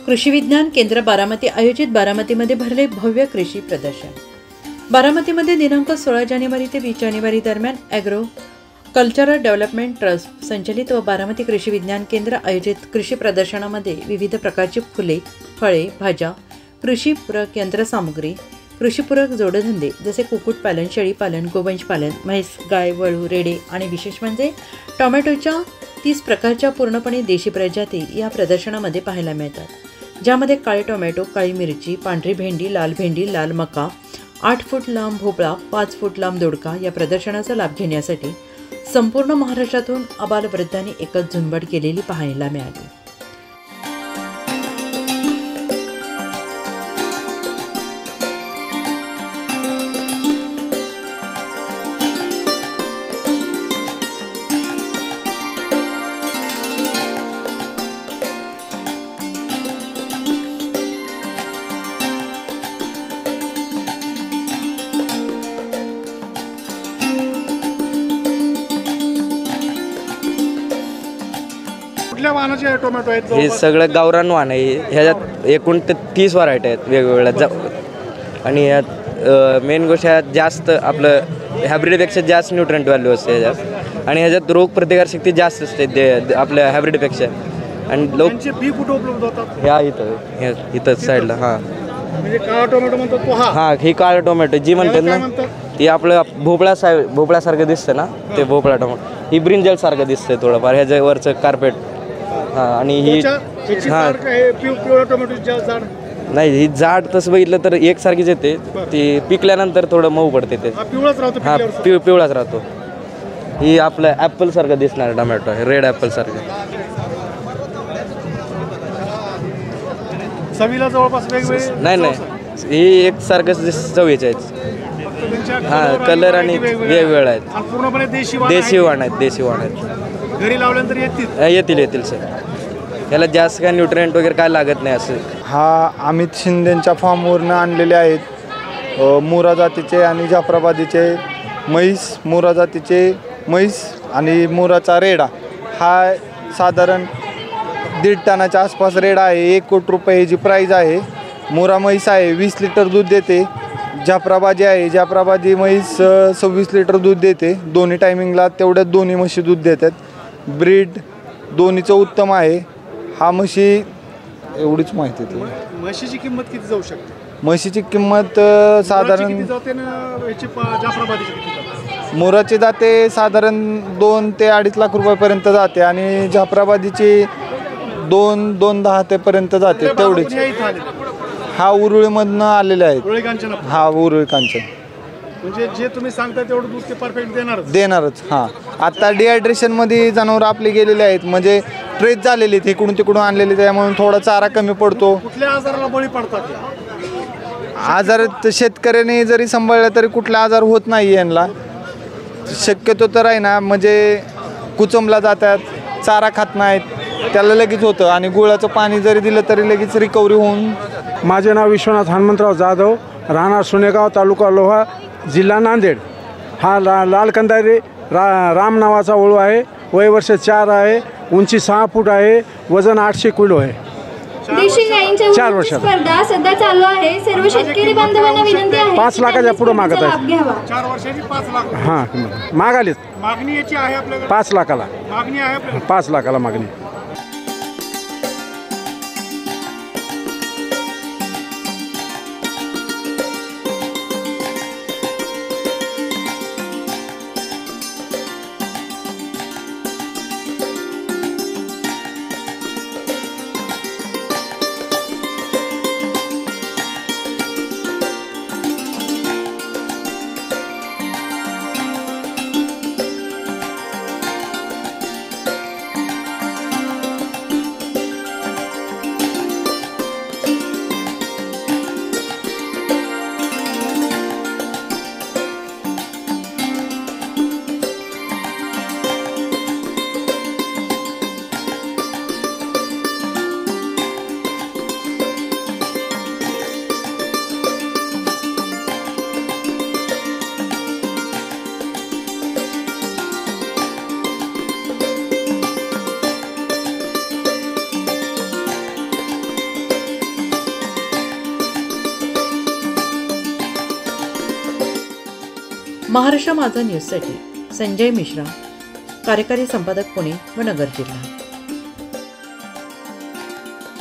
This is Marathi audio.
कृषी विज्ञान केंद्र बारामती आयोजित बारामतीमध्ये भरले भव्य कृषी प्रदर्शन। बारामतीमध्ये दिनांक 16 जानेवारी ते 20 जानेवारी दरम्यान ॲग्रो कल्चरल डेव्हलपमेंट ट्रस्ट संचलित व बारामती कृषी विज्ञान केंद्र आयोजित कृषी प्रदर्शनामध्ये विविध प्रकारची फुले, फळे, भाज्या, कृषीपूरक यंत्रसामुग्री, कृषीपूरक जोडधंदे जसे कुक्कुटपालन, शेळीपालन, गोवंश पालन, म्हैस, गाय, वळू, रेडे आणि विशेष म्हणजे टोमॅटोच्या 30 प्रकारच्या पूर्णपणे देशी प्रजाती या प्रदर्शनामध्ये पाहायला मिळतात, ज्यामध्ये काळे टोमॅटो, काळी मिरची, पांढरी भेंडी, लाल मका, 8 फूट लांब भोपळा, 5 फूट लांब दोडका या प्रदर्शनाचा लाभ घेण्यासाठी संपूर्ण महाराष्ट्रातून आबालवृद्धांनी एकच झुंबड केलेली पाहायला मिळाली। कुठल्या वाहनाचे टोमॅटो आहेत? हे सगळं गावरान वाहन आहे। ह्याच्यात एकूण 30 व्हरायटी आहेत वेगवेगळ्या आणि यात मेन गोष्ट ह्यात जास्त आपलं हायब्रिडपेक्षा जास्त न्यूट्रंट व्हॅल्यू असते ह्याच्यात, आणि ह्याच्यात रोग प्रतिकारशक्ती जास्त असते आपल्या हायब्रिडपेक्षा। आणि बी कुठे उपलब्ध होतात? ह्या इथंच साईडला। हां, म्हणजे काळा टोमॅटो म्हणतात तो? हां, ही काळा टोमॅटो जी म्हणतात ना, ती आपलं भोपळ्यासारखं दिसतं ना, ते भोपळा टोमॅटो। ही ब्रिंजल सारखं दिसतंय थोडंफार, ह्याच्या वरचं कार्पेट। हां, आणि ही नाही, ही जाड तसं बघितलं तर एकसारखीच येते, ती पिकल्यानंतर थोडं मऊ पडते ते। हां, पिवळाच राहतो। ही आपलं ॲपल सारखं दिसणार टोमॅटो आहे, रेड ॲपल सारखं। चवीला जवळपास वेगवेगळे नाही, ही एकसारखंच चवीचे आहेत। हां, कलर आणि वेगवेगळे आहेत, पूर्णपणे देशी वाण आहेत। घरी लावल्यानंतर येतील सर। याला जास्त काय न्यूट्रिएंट वगैरे काय लागत नाही असं। हा अमित शिंदेंच्या फार्मवरनं आणलेले आहेत मुरा जातीचे आणि जाफराबादीचे म्हैस, मुरा जातीचे म्हैस आणि मुराचा रेडा। हा साधारण 1.5 टनाच्या आसपास रेडा आहे। 1 कोटी रुपये ह्याची प्राईज आहे। मुरा म्हैस आहे, 20 लिटर दूध देते। जाफराबादी आहे, जाफराबादी म्हैस 26 लिटर दूध देते। दोन्ही टायमिंगला तेवढ्याच दोन्ही म्हशी दूध देतात। ब्रीड दोन्हीचं उत्तम आहे। हा म्हशी एवढीच माहिती आहे। म्हशीची किंमत किती जाऊ शकते? म्हशीची किंमत साधारण मुराची जाते साधारण 2 ते 2.5 लाख रुपयापर्यंत जाते, आणि जाफराबादीची 2-2.10 ते पर्यंत जाते तेवढीच। हा उरुळीमधनं आलेले आहेत। हा उरुळी कांचन, म्हणजे जे तुम्ही सांगता तेवढं दूध ते परफेक्ट देणारच। हां, आता डिहायड्रेशनमध्ये जनावर आपले गेलेले आहेत, म्हणजे ट्रेस झालेले आहेत, इकडून तिकडून आणलेले, त्यामुळे थोडा चारा कमी पडतो। कुठल्या आजाराला बळी पडतात? आजार शेतकऱ्याने जरी सांभाळला तरी कुठला आजार होत नाही यांना। शक्यतो तर आहे ना, म्हणजे कुचंबला जातात, चारा खात नाहीत, त्याला लगेच होतं, आणि गुळाचं पाणी जरी दिलं तरी लगेच रिकव्हरी होऊन। माझे नाव विश्वनाथ हनुमंतराव जाधव, राहणार सोनेगाव, तालुका लोहा, जिल्हा नांदेड। हा लाल कंदारी राम नावाचा वळू आहे। वय वर्ष 4 आहे, उंची 6 फूट आहे, वजन 800 किलो आहे। देशी गायींच्या 4 वर्षात स्पर्धा सध्या चालू आहे। सर्व शेतकरी बांधवांना विनंती आहे 5 लाखाच्या पुढे मागत आहे। 4 वर्षाची 5 लाख? हां, मागालीच मागणी याची आहे आपल्याकडे? 5 लाखाला मागणी आहे? 5 लाखाला मागणी। महाराष्ट्र माझा न्यूजसाठी संजय मिश्रा, कार्यकारी संपादक पुणे व नगर जिल्हा.